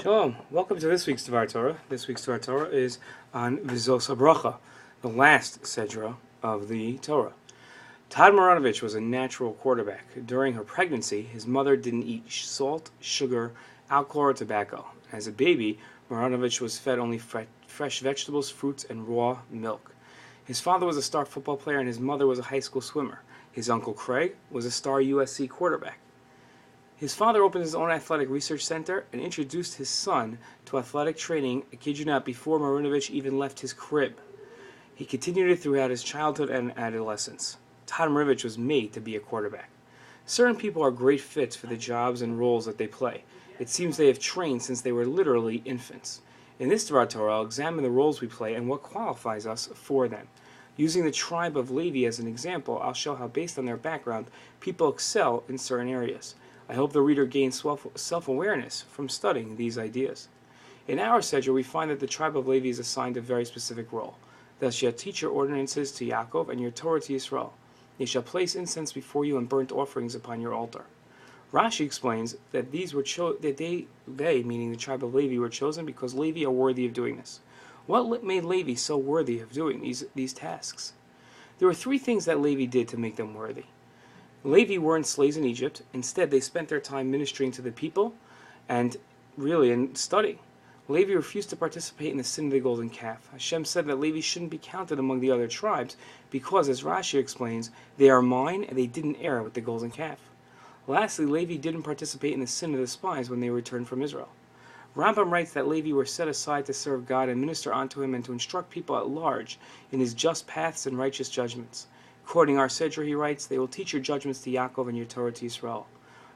Shalom. Welcome to this week's Dvar Torah. This week's Dvar Torah is on Vzos Haberacha, the last Sedra of the Torah. Todd Maranovich was a natural quarterback. During her pregnancy, his mother didn't eat salt, sugar, alcohol, or tobacco. As a baby, Maranovich was fed only fresh vegetables, fruits, and raw milk. His father was a star football player, and his mother was a high school swimmer. His uncle Craig was a star USC quarterback. His father opened his own athletic research center and introduced his son to athletic training, I kid you not, before Maranovich even left his crib. He continued it throughout his childhood and adolescence. Todd Maranovich was made to be a quarterback. Certain people are great fits for the jobs and roles that they play. It seems they have trained since they were literally infants. In this Dvar Torah, I'll examine the roles we play and what qualifies us for them. Using the tribe of Levi as an example, I'll show how, based on their background, people excel in certain areas. I hope the reader gains self-awareness from studying these ideas. In our Sedra, we find that the tribe of Levi is assigned a very specific role. Thus, shall teach your ordinances to Yaakov and your Torah to Yisrael. They shall place incense before you and burnt offerings upon your altar. Rashi explains that they, meaning the tribe of Levi, were chosen because Levi are worthy of doing this. What made Levi so worthy of doing these tasks? There were three things that Levi did to make them worthy. Levi weren't slaves in Egypt. Instead, they spent their time ministering to the people and in studying. Levi refused to participate in the sin of the golden calf. Hashem said that Levi shouldn't be counted among the other tribes because, as Rashi explains, they are mine and they didn't err with the golden calf. Lastly, Levi didn't participate in the sin of the spies when they returned from Israel. Rambam writes that Levi were set aside to serve God and minister unto him and to instruct people at large in his just paths and righteous judgments. Quoting our Sedra, he writes, "They will teach your judgments to Yaakov and your Torah to Yisrael."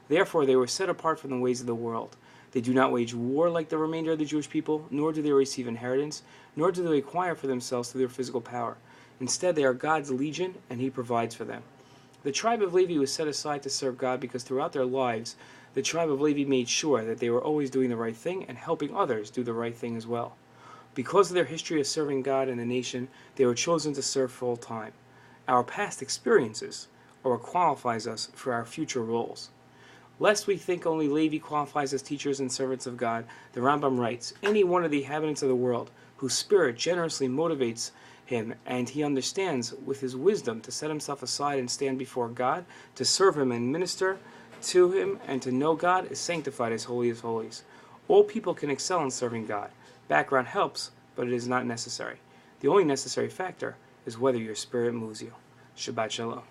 Therefore, they were set apart from the ways of the world. They do not wage war like the remainder of the Jewish people, nor do they receive inheritance, nor do they acquire for themselves through their physical power. Instead, they are God's legion, and he provides for them. The tribe of Levi was set aside to serve God because throughout their lives, the tribe of Levi made sure that they were always doing the right thing and helping others do the right thing as well. Because of their history of serving God and the nation, they were chosen to serve full time. Our past experiences are what qualifies us for our future roles. Lest we think only Levi qualifies as teachers and servants of God, the Rambam writes, "Any one of the inhabitants of the world whose spirit generously motivates him and he understands with his wisdom to set himself aside and stand before God, to serve him and minister to him and to know God, is sanctified as holy as holies." All people can excel in serving God. Background helps, but it is not necessary. The only necessary factor is whether your spirit moves you. Shabbat Shalom.